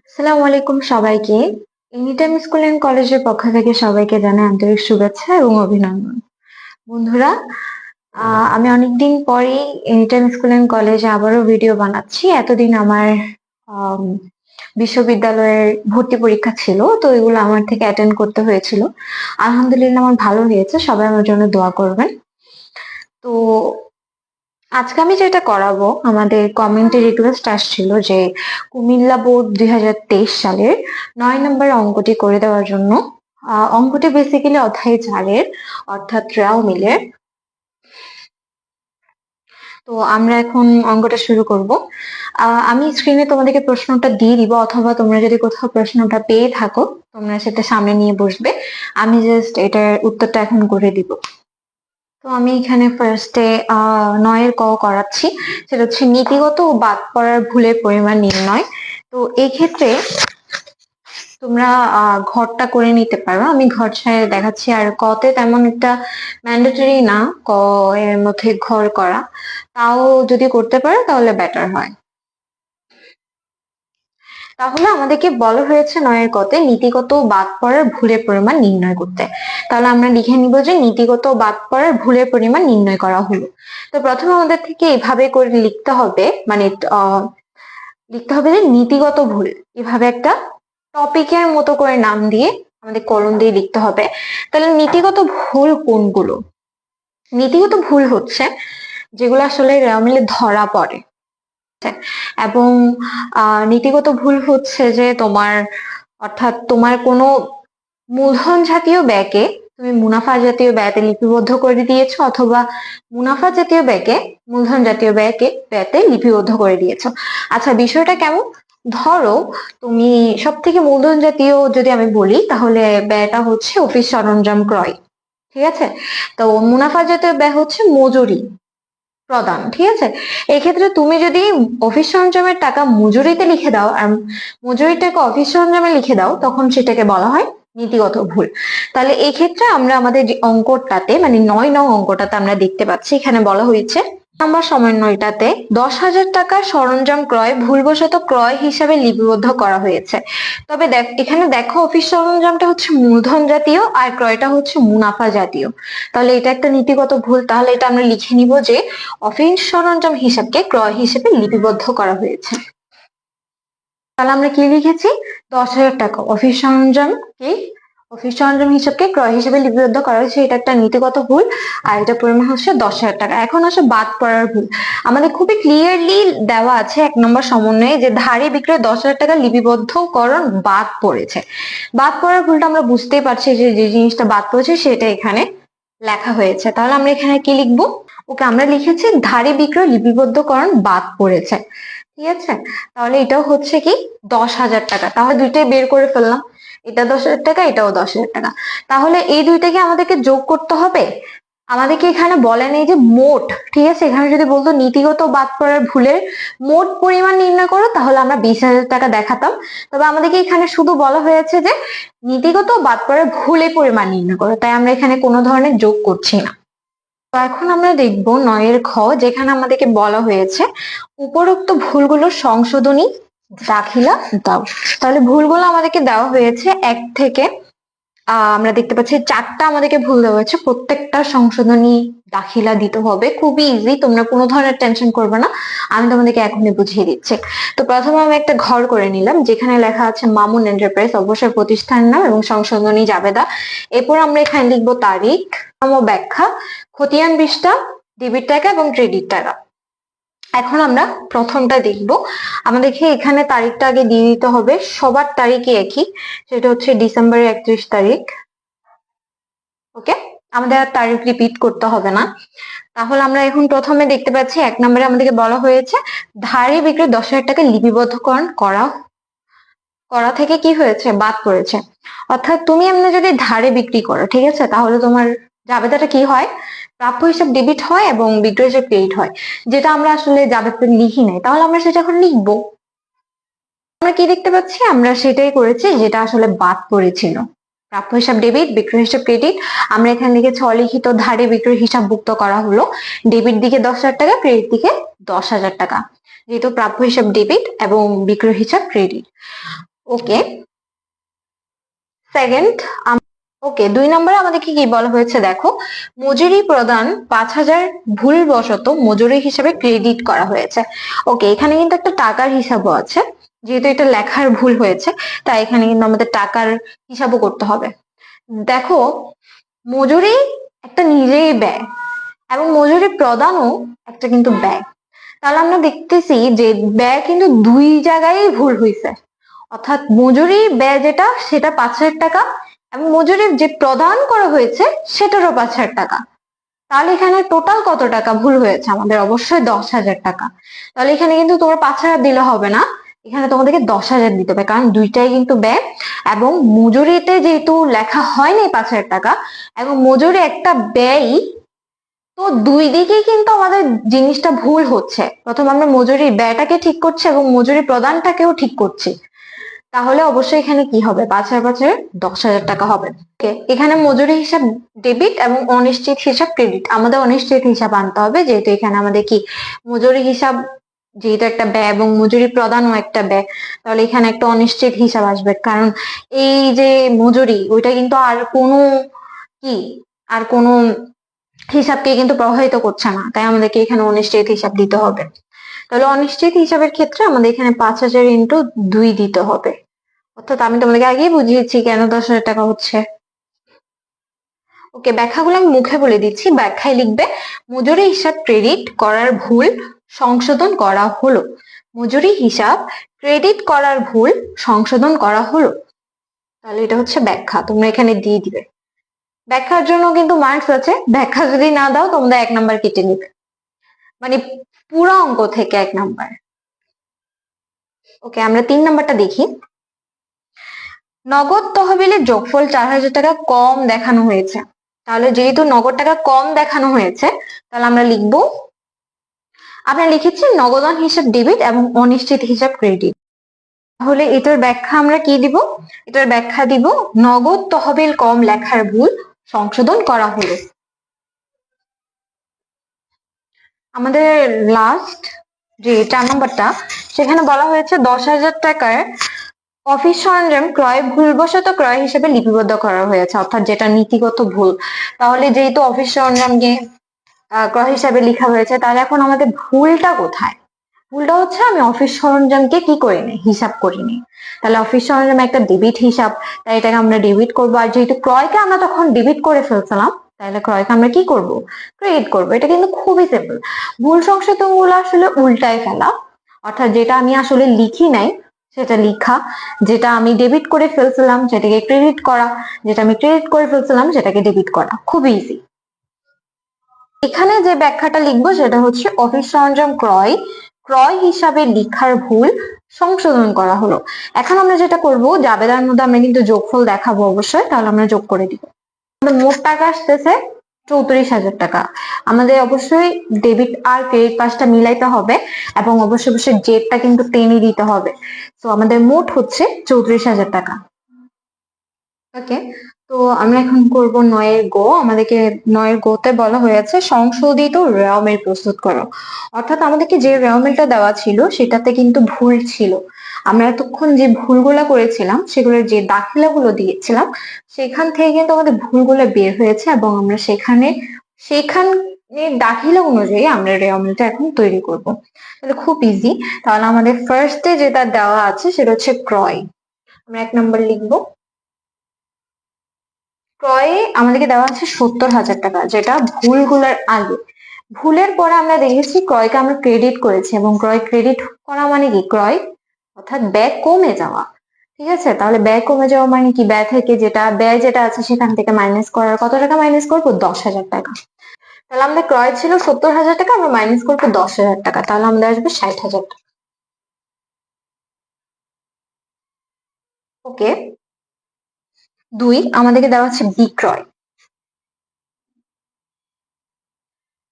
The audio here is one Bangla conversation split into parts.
আসসালামু আলাইকুম সবাইকে। এনিটাইম স্কুল এন্ড কলেজের পক্ষ থেকে সবাইকে জানাই আন্তরিক শুভেচ্ছা এবং অভিনন্দন। বন্ধুরা, আমি অনেকদিন পরেই এনিটাইম স্কুল এন্ড কলেজে আবারও ভিডিও বানাচ্ছি। এতদিন আমার আম, বিশ্ববিদ্যালয়ের ভর্তি পরীক্ষা ছিল, তো এগুলো আমার থেকে অ্যাটেন্ড করতে হয়েছিল। আলহামদুলিল্লাহ আমার ভালো হয়েছে, সবাই আমার জন্য দোয়া করবেন। তো আজকে আমি যেটা করাবো, আমাদের কমিউনিটি রিকোয়েস্ট আসছিল যে কুমিল্লা বোর্ড 2023 সালের 9 নম্বর অঙ্কটি করে দেওয়ার জন্য। অঙ্কটি বেসিক্যালি অধ্যায় 4-এর, অর্থাৎ রাও মিলের। তো আমরা এখন অঙ্কটা শুরু করব। আমি স্ক্রিনে তোমাদেরকে প্রশ্নটা দিয়ে দিব, অথবা তোমরা যদি কোথাও প্রশ্নটা পেয়ে থাকো তোমরা সেটা সামনে নিয়ে বসবে। আমি জাস্ট এটার উত্তরটা এখন করে দিব। তো আমি এখানে ফার্স্টে 9-এর ক করাচ্ছি। সেটা হচ্ছে নীতিগত ও বাদ পড়ার ভুলের পরিমাণ নির্ণয়। তো এই ক্ষেত্রে তোমরা ঘরটা করে নিতে পারো, আমি ঘর ছাড়া দেখাচ্ছি। আর কতে তেমন একটা ম্যান্ডেটরি না ক এর মধ্যে ঘর করা, তাও যদি করতে পারো তাহলে বেটার হয়। তাহলে আমাদেরকে বলা হয়েছে 9-এর কতে নীতিগত ও বাদ পড়ার ভুলের পরিমাণ নির্ণয় করতে। তাহলে আমরা লিখে নিব যে নীতিগত ও বাদ পড়ার ভুলের পরিমাণ নির্ণয় করা হলো। তো প্রথমে আমাদের থেকে এভাবে করে লিখতে হবে, মানে লিখতে হবে যে নীতিগত ভুল, এভাবে একটা টপিকের মতো করে নাম দিয়ে আমাদের কলম দিয়ে লিখতে হবে। তাহলে নীতিগত ভুল কোনগুলো? নীতিগত ভুল হচ্ছে যেগুলো আসলে রেওয়ামিলে ধরা পড়ে। এবং নীতিগত ভুল হচ্ছে যে তোমার, অর্থাৎ তোমার কোনো মূলধন জাতীয় ব্যয়কে তুমি মুনাফা জাতীয় ব্যয়তে লিপিবদ্ধ করে দিয়েছো, অথবা মুনাফা জাতীয় ব্যয়কে মূলধন জাতীয় ব্যয়তে লিপিবদ্ধ করে দিয়েছো। আচ্ছা, বিষয়টা কেমন? ধরো তুমি সব থেকে মূলধন জাতীয় যদি আমি বলি, তাহলে ব্যয়টা হচ্ছে অফিস সরঞ্জাম ক্রয়, ঠিক আছে। তো মুনাফা জাতীয় ব্যয় হচ্ছে মজুরি প্রদান, ঠিক আছে। এক্ষেত্রে তুমি যদি অফিস সরঞ্জামের টাকা মজুরিতে লিখে দাও আর মজুরির টাকা অফিস সরঞ্জামে লিখে দাও, তখন সেটাকে বলা হয় নীতিগত ভুল। তাহলে এই ক্ষেত্রে আমরা আমাদের যে অঙ্কটাতে, মানে 9 নং অঙ্কটাতে আমরা দেখতে পাচ্ছি এখানে বলা হয়েছে নাম্বার সমন্বয়টাতে 10,000 টাকার সরঞ্জাম ক্রয় ভুলবশত ক্রয় হিসাবে লিপিবদ্ধ করা হয়েছে। তবে এখানে দেখো অফিস সরঞ্জামটা হচ্ছে মূলধন জাতীয় আর ক্রয়টা হচ্ছে মুনাফা জাতীয়। তাহলে এটা একটা নীতিগত ভুল। তাহলে এটা আমরা লিখে নিব যে অফিস সরঞ্জাম হিসাবকে ক্রয় হিসেবে লিপিবদ্ধ করা হয়েছে। তাহলে আমরা কি লিখেছি? 10,000 টাকা অফিস সরঞ্জাম হিসাবকে ক্রয় হিসেবে লিপিবদ্ধ করা হয়েছে, এটা একটা নীতিগত ভুল। আর এটা পরিমাণ হচ্ছে 10,000 টাকা। এখন আসে বাদ পড়ার ভুল। আমাদের খুবই ক্লিয়ারলি দেওয়া আছে 1 নম্বর সমন্বয়ে যে ধারে বিক্রয় 10,000 টাকা লিপিবদ্ধকরণ বাদ পড়েছে। বাদ পড়ার ভুলটা আমরা বুঝতেই পারছি যে যে জিনিসটা বাদ পড়েছে সেটা এখানে লেখা হয়েছে। তাহলে আমরা এখানে কি লিখবো? ওকে, আমরা লিখেছি ধারে বিক্রয় লিপিবদ্ধকরণ বাদ পড়েছে, ঠিক আছে। তাহলে এটাও হচ্ছে কি 10,000 টাকা। তাহলে দুইটাই বের করে ফেললাম, এটা 10,000 টাকা, এটাও 10,000 টাকা। তাহলে এই দুইটাকে আমাদেরকে যোগ করতে হবে। আমাদেরকে এখানে বলে নেই যে মোট, ঠিক আছে। এখানে যদি বলতো নীতিগত বাদ পড়ার ভুলের মোট পরিমাণ নির্ণয় করো, তাহলে আমরা 20,000 টাকা দেখাতাম। তবে আমাদেরকে এখানে শুধু বলা হয়েছে যে নীতিগত বাদ পড়ার ভুলের পরিমাণ নির্ণয় করো, তাই আমরা এখানে কোনো ধরনের যোগ করছি না। তো এখন আমরা দেখব 9-এর খ, যেখানে আমাদেরকে বলা হয়েছে উপরোক্ত ভুলগুলোর সংশোধনী দাখিলা দাও। তাহলে ভুলগুলো আমাদেরকে দেওয়া হয়েছে 1 থেকে আমরা দেখতে পাচ্ছি 4টা আমাদেরকে ভুল দেওয়া হয়েছে। প্রত্যেকটা সংশোধনী দাখিলা দিতে হবে, খুবই ইজি, তোমরা কোনো ধরনের টেনশন করবে না, আমি তোমাদেরকে এখনই বুঝিয়ে দিচ্ছি। তো প্রথমে আমি একটা ঘর করে নিলাম যেখানে লেখা আছে মামুন এন্টারপ্রাইজ, অবশ্যই প্রতিষ্ঠান নাম এবং সংশোধনী জাবেদা। এরপর আমরা এখানে লিখবো তারিখ ও ব্যাখ্যা, খতিয়ান বিশটা, ডেবিট টাকা এবং ক্রেডিট টাকা। এখন আমরা প্রথমটা দেখব। আমাদেরকে এখানে তারিখটা আগে দিয়ে দিতে হবে, সবার তারিখই একই, সেটা হচ্ছে ডিসেম্বরের 31 তারিখ। ওকে, আমাদের আর তারিখ রিপিট করতে হবে না। তাহলে আমরা এখন প্রথমে দেখতে পাচ্ছি 1 নম্বরে আমাদেরকে বলা হয়েছে ধারে বিক্রি 10,000 টাকা লিপিবদ্ধকরণ করা থেকে কি হয়েছে? বাদ পড়েছে। অর্থাৎ তুমি এমনি যদি ধারে বিক্রি করো, ঠিক আছে, তাহলে তোমার জাবেদাটা কি হয়? প্রাপ্য হিসাব ডেবিট হয় এবং বিক্রয় হিসাব ক্রেডিট হয়, যেটা আমরা আসলে জাবেদাতে লিখি নাই। তাহলে আমরা সেটা এখন লিখবো। আমরা কি দেখতে পাচ্ছি? আমরা সেটাই করেছি যেটা আসলে বাদ পড়েছিল। প্রাপ্য হিসাব ডেবিট, বিক্রয় হিসাব ক্রেডিট। আমরা এখানে লিখেছি অলিখিত ধারে বিক্রয় হিসাবভুক্ত করা হলো, ডেবিট দিকে 10,000 টাকা, ক্রেডিট দিকে 10,000 টাকা, যেহেতু প্রাপ্য হিসাব ডেবিট এবং বিক্রয় হিসাব ক্রেডিট। ওকে, সেকেন্ড। ওকে, 2 নম্বরে আমাদেরকে কি বলা হয়েছে দেখো, মজুরি প্রদান 5,000 ভুলবশত মজুরি হিসাবে ক্রেডিট করা হয়েছে। ওকে, এখানে কিন্তু একটা টাকার হিসাবও আছে, যেহেতু এটা লেখার ভুল হয়েছে তাই এখানে কিন্তু আমাদের টাকার হিসাবও করতে হবে। দেখো, মজুরি একটা নিজেই ব্যয় এবং মজুরি প্রদানও একটা কিন্তু ব্যয়। তাহলে আমরা দেখতেছি যে ব্যয় কিন্তু দুই জায়গায় ভুল হয়েছে, অর্থাৎ মজুরি ব্যয় যেটা সেটা 5,000 টাকা এবং মজুরি যে প্রদান করা হয়েছে সেটারও 5,000 টাকা। তাহলে এখানে টোটাল কত টাকা ভুল হয়েছে? আমাদের অবশ্যই 10,000 টাকা। তাহলে এখানে কিন্তু তোমার 5,000 দিলে হবে না, এখানে তোমাদেরকে 10,000 দিতে হবে, কারণ দুইটাই কিন্তু ব্যয় এবং মজুরিতে যেহেতু লেখা হয়নি 5,000 টাকা এবং মজুরি একটা ব্যয়, তো দুই দিকেই কিন্তু আমাদের জিনিসটা ভুল হচ্ছে। প্রথম আমরা মজুরি ব্যয়টাকে ঠিক করছি এবং মজুরি প্রদানটাকেও ঠিক করছি, তাহলে অবশ্যই এখানে কি হবে? 5,000 10,000 টাকা হবে। এখানে মজুরি হিসাব ডেবিট এবং অনিশ্চিত হিসাব ক্রেডিট। আমাদের অনিশ্চিত হিসাব আনতে হবে, যেহেতু এখানে আমাদের কি মজুরি হিসাব যেহেতু একটা ব্যয় এবং মজুরি প্রদানও একটা ব্যয়, তাহলে এখানে একটা অনিশ্চিত হিসাব আসবে, কারণ এই যে মজুরি ওইটা কিন্তু কি আর কোনো হিসাবকে কিন্তু প্রভাবিত করছে না, তাই আমাদেরকে এখানে অনিশ্চিত হিসাব দিতে হবে। তাহলে অনিশ্চিত হিসাবের ক্ষেত্রে আমাদের এখানে 5,000 ইন্টু 2 দিতে হবে, অর্থাৎ আমি তোমাদেরকে আগেই বুঝিয়েছি কেন 10,000 টাকা হচ্ছে। ওকে, ব্যাখ্যাগুলো আমি মুখে বলে দিচ্ছি, ব্যাখ্যায় লিখবে মজুরি হিসাব ক্রেডিট করার ভুল সংশোধন করা হলো। মজুরি হিসাব ক্রেডিট করার ভুল সংশোধন করা হলো। তাহলে এটা হচ্ছে ব্যাখ্যা, তোমরা এখানে দিয়ে দিবে। ব্যাখ্যার জন্য কিন্তু মার্কস আছে, ব্যাখ্যা যদি না দাও তোমরা 1 নাম্বার কেটে নিবে, মানে পুরো অঙ্ক থেকে 1 নাম্বার। ওকে, আমরা 3 নাম্বারটা দেখি। নগদ তহবিলের যোগফল 4,000 টাকা কম দেখানো হয়েছে। তাহলে যেহেতু নগদ টাকা কম দেখানো হয়েছে, তাহলে আমরা লিখবো, আমরা লিখেছি নগদান হিসাব ডেবিট এবং অনিশ্চিত হিসাব ক্রেডিট। তাহলে এটার ব্যাখ্যা আমরা কি দিব? এটার ব্যাখ্যা দিব নগদ তহবিল কম লেখার ভুল সংশোধন করা হলো। আমাদের লাস্ট যে 4 নম্বরটা, সেখানে বলা হয়েছে 10,000 টাকার অফিস সরঞ্জাম ক্রয় ভুলবশত ক্রয় হিসেবে লিপিবদ্ধ করা হয়েছে, অর্থাৎ যেটা নীতিগত ভুল। তাহলে যেহেতু অফিস সরঞ্জামকে ক্রয় হিসাবে লেখা হয়েছে, তাহলে এখন আমাদের ভুলটা কোথায়? ভুলটা হচ্ছে আমি অফিস সরঞ্জামকে কি করিনি, হিসাব করিনি। তাহলে অফিস সরঞ্জাম একটা ডেবিট হিসাব, তাই এটাকে আমরা ডেবিট করবো। আর যেহেতু ক্রয়কে আমরা তখন ডেবিট করে ফেলছিলাম, তাহলে ক্রয়কে আমরা কি করব? ক্রেডিট করব। এটা কিন্তু খুবই সিম্পল। ভুল সংশোধন গুলো আসলে উল্টায় ফেলা, অর্থাৎ যেটা আমি আসলে লিখি নাই সেটা লিখা, যেটা আমি ডেবিট করে ফেলছিলাম সেটাকে ক্রেডিট করা, যেটা আমি ক্রেডিট করে ফেলছিলাম সেটাকে ডেবিট করা, খুব ইজি। এখানে যে ব্যাখ্যাটা লিখবো সেটা হচ্ছে অফিস সরঞ্জাম ক্রয় ক্রয় হিসাবে লিখার ভুল সংশোধন করা হলো। এখন আমরা যেটা করব, জাবেদার মধ্যে আমরা কিন্তু যোগফল দেখাবো অবশ্যই, তাহলে আমরা যোগ করে দিব। আমাদের মোট টাকা আসতেছে 34,000 টাকা। আমাদের অবশ্যই ডেবিট আর ক্রেডিট পাশটা মিলাইতে হবে এবং অবশ্যই অবশ্যই জেডটা কিন্তু টেনে দিতে হবে। তো আমাদের মোট হচ্ছে 34,000 টাকা। ওকে, তো আমরা এখন করব 9 গো। আমাদেরকে 9 গোতে বলা হয়েছে সংশোধিত রেওয়া মিল প্রস্তুত করো। অর্থাৎ আমাদেরকে যে রেওয়া মিলটা দেওয়া ছিল সেটাতে কিন্তু ভুল ছিল। আমরা এতক্ষণ যে ভুলগুলা করেছিলাম সেগুলোর যে দাখিলাগুলো দিয়েছিলাম সেখান থেকে কিন্তু আমাদের ভুলগুলো বের হয়েছে এবং আমরা সেখানে দাখিলা অনুযায়ী আমরা রেওয়া মিলটা এখন তৈরি করব। তাহলে খুব ইজি। তাহলে আমাদের ফার্স্টে যেটা দেওয়া আছে সেটা হচ্ছে ক্রয়। আমরা 1 নম্বর লিখবো। ক্রয়ে আমাদেরকে দেওয়া আছে 70,000 টাকা, যেটা ভুলগুলোর আগে। ভুলের পরে আমরা দেখেছি ক্রয়কে আমরা ক্রেডিট করেছি এবং ক্রয় ক্রেডিট করা মানে কি? ক্রয় অর্থাৎ ব্যয় কমে যাওয়া। ঠিক আছে, তাহলে ব্যয় কমে যাওয়া মানে কি? ব্যয় থেকে ব্যয় যেটা আছে সেখান থেকে মাইনাস করার, কত টাকা মাইনাস করবো? 10,000 টাকা। তাহলে আমাদের ক্রয় ছিল 70,000 টাকা, আমরা মাইনাস করবো 10,000 টাকা, তাহলে আমাদের আসবে 60,000 টাকা। ওকে, 2 আমাদেরকে দেওয়া হচ্ছে বিক্রয়।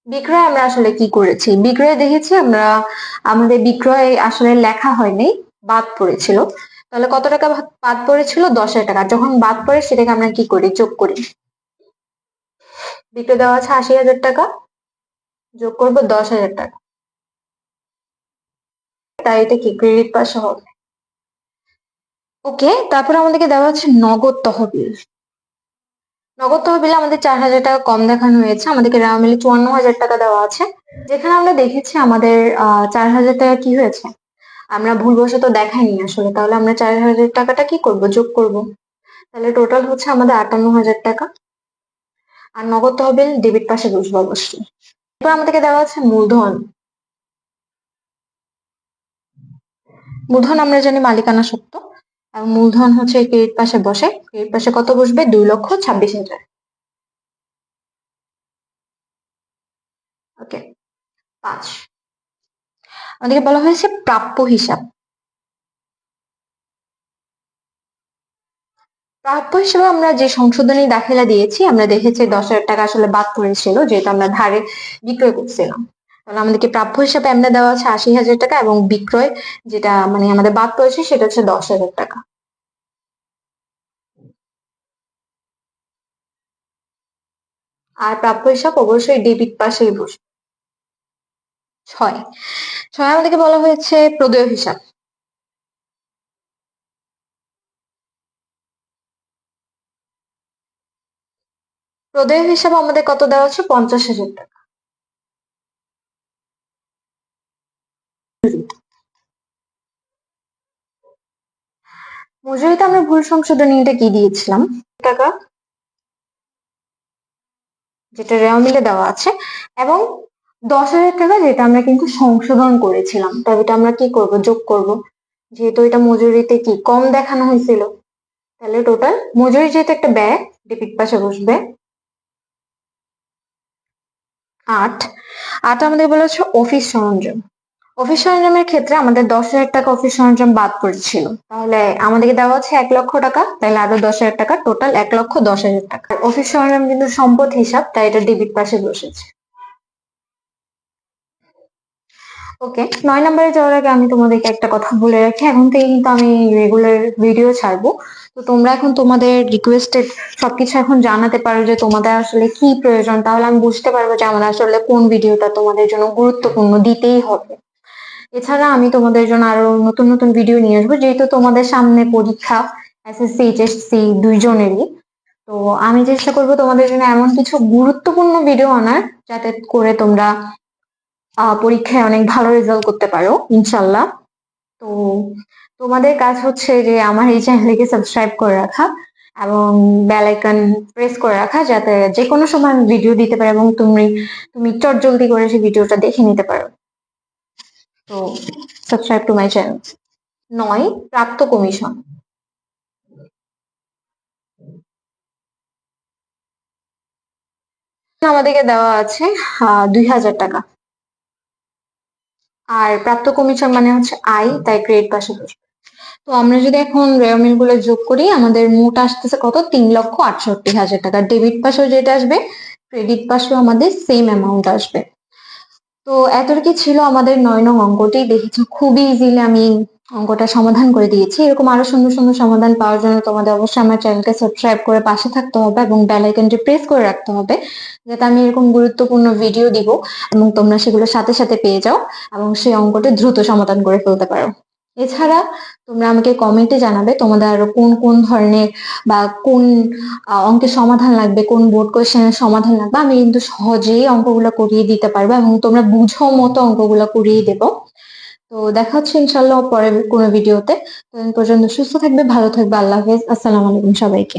বিক্রয় আমরা আসলে কি করেছি? বিক্রয় দেখেছি আমরা, আমাদের বিক্রয় আসলে লেখা হয়নি, বাদ পড়েছিল। তাহলে কত টাকা বাদ পড়েছিল? 10,000 টাকা। যখন বাদ পড়ে সেটাকে আমরা কি করি? যোগ করি। বিক্রয় দেওয়া আছে 80,000 টাকা, যোগ করবো 10,000 টাকা, তাই এটা কি ক্রেডিট পাশে হবে। ওকে, তারপর আমাদেরকে দেওয়া হচ্ছে নগদ তহবিল। নগদ তহবিলে আমাদের 4,000 টাকা কম দেখানো হয়েছে, আমাদেরকে দেওয়া মিলে 54,000 টাকা দেওয়া আছে। যেখানে আমরা দেখেছি আমাদের 4,000 টাকা কি হয়েছে, আমরা ভুলবশত দেখাইনি আসলে, তাহলে আমরা 4,000 টাকাটা কি করব, যোগ করব। তাহলে টোটাল হচ্ছে আমাদের 58,000 টাকা। আর নগদ তহবিল ডেবিট পাশে বসবো অবশ্যই। এরপর আমাদেরকে দেওয়া আছে মূলধন। মূলধন আমরা জানি মালিকানা সত্ত্ব, আর মূলধন হচ্ছে ক্রেডিট পাশে বসে। ক্রেডিট পাশে কত বসবে, 2,26,000। ওকে, 5। আমাদেরকে বলা হয়েছে প্রাপ্য হিসাব। প্রাপ্য হিসেবে আমরা যে সংশোধনী দাখিলা দিয়েছি, আমরা দেখেছি 10,000 টাকা আসলে বাদ পড়েছিল, যেহেতু আমরা ধারে বিক্রয় করছিলাম। তাহলে আমাদেরকে প্রাপ্য হিসাবে এমনি দেওয়া আছে 80,000 টাকা, এবং বিক্রয় যেটা মানে আমাদের বাদ পড়েছে সেটা হচ্ছে 10,000 টাকা। আর প্রাপ্য হিসাব অবশ্যই ডেবিট পাশেই বসবে। 6। আমাদেরকে বলা হয়েছে প্রদেয় হিসাব। প্রদেয় হিসাবে আমাদের কত দেওয়া হচ্ছে, 50,000 টাকা। মজুরিতে আমরা ভুল সংশোধনীটা কি দিয়েছিলাম, টাকা যেটা রেওয়া মিলে দেওয়া আছে, এবং 10,000 টাকা যেটা আমরা কিন্তু সংশোধন করেছিলাম, তবে এটা আমরা কি করব, যোগ করব। যেহেতু এটা মজুরিতে কি কম দেখানো হয়েছিল, তাহলে টোটাল মজুরি যেহেতু একটা ব্যয়, ডেবিট পাশে বসবে। 8। আমাদের বলা হচ্ছে অফিস সরঞ্জাম। অফিস সরঞ্জামের ক্ষেত্রে আমাদের 10,000 টাকা অফিস সরঞ্জাম বাদ পড়েছিল, তাহলে আমাদেরকে দেওয়া হচ্ছে 1,00,000 টাকা, তাহলে আরো 10,000 টাকা, টোটাল 1,10,10,000 টাকা। অফিস সরঞ্জাম কিন্তু সম্পদ হিসাব, তাই এটা ডেবিট পাশে বসেছে। ওকে, 9 নম্বরে যাওয়ার আগে আমি তোমাদেরকে একটা কথা বলে রাখি, এখন থেকে কিন্তু আমি রেগুলার ভিডিও ছাড়বো। তো তোমরা এখন তোমাদের রিকোয়েস্টেড সবকিছু এখন জানাতে পারো যে তোমাদের আসলে কি প্রয়োজন, তাহলে আমি বুঝতে পারবো যে আমার আসলে কোন ভিডিওটা তোমাদের জন্য গুরুত্বপূর্ণ দিতেই হবে। এছাড়া আমি তোমাদের জন্য আরো নতুন নতুন ভিডিও নিয়ে আসবো, যেহেতু তোমাদের সামনে পরীক্ষা, এসএসসি এইচএসসি দুইজনেরই। তো আমি চেষ্টা করবো তোমাদের জন্য এমন কিছু গুরুত্বপূর্ণ ভিডিও আনার, যাতে করে তোমরা পরীক্ষায় অনেক ভালো রেজাল্ট করতে পারো ইনশাল্লাহ। তো তোমাদের কাজ হচ্ছে যে আমার এই চ্যানেলকে সাবস্ক্রাইব করে রাখা এবং বেল আইকন প্রেস করে রাখা, যাতে যে কোনো সময় ভিডিও দিতে পারো এবং তুমি চটজলদি করে সেই ভিডিওটা দেখে নিতে পারো। তো সাবস্ক্রাইব টু মাই চ্যানেল। 9, প্রাপ্ত কমিশন। আমাদেরকে দেওয়া আছে 2,000 টাকা। আর প্রাপ্ত কমিশন মানে হচ্ছে আয়, তাই ক্রেডিট পাশে বসবে। তো আমরা যদি এখন রেওয়া মিল গুলো যোগ করি, আমাদের মোট আসতেছে কত, 3,68,000 টাকা। ডেবিট পাশেও যেটা আসবে, ক্রেডিট পাশেও আমাদের সেম অ্যামাউন্ট আসবে। তো এতটুকু ছিল আমাদের 9 নং অঙ্কটি। দেখেছো খুবই ইজিলি আমি অঙ্কটা সমাধান করে দিয়েছি। এরকম আরো সুন্দর সুন্দর সমাধান পাওয়ার জন্য তোমাদের অবশ্যই আমার চ্যানেলকে সাবস্ক্রাইব করে পাশে থাকতে হবে এবং বেল আইকনটি প্রেস করে রাখতে হবে, যাতে আমি এরকম গুরুত্বপূর্ণ ভিডিও দিব এবং তোমরা সেগুলো সাথে সাথে পেয়ে যাও এবং সেই অঙ্কটি দ্রুত সমাধান করে ফেলতে পারো। এছাড়া তোমরা আমাকে কমেন্টে জানাবে তোমাদের আরো কোন কোন ধরনের বা কোন অঙ্কের সমাধান লাগবে, কোন বোর্ড কোয়েশ্চেনের সমাধান লাগবে। আমি কিন্তু সহজেই অঙ্কগুলো করিয়ে দিতে পারবো এবং তোমরা বুঝো মতো অঙ্কগুলো করিয়ে দেবো। তো দেখা হচ্ছে ইনশাল্লাহ পরের কোনো ভিডিওতে। ততদিন পর্যন্ত সুস্থ থাকবে, ভালো থাকবে। আল্লাহ হাফেজ, আসসালামু আলাইকুম সবাইকে।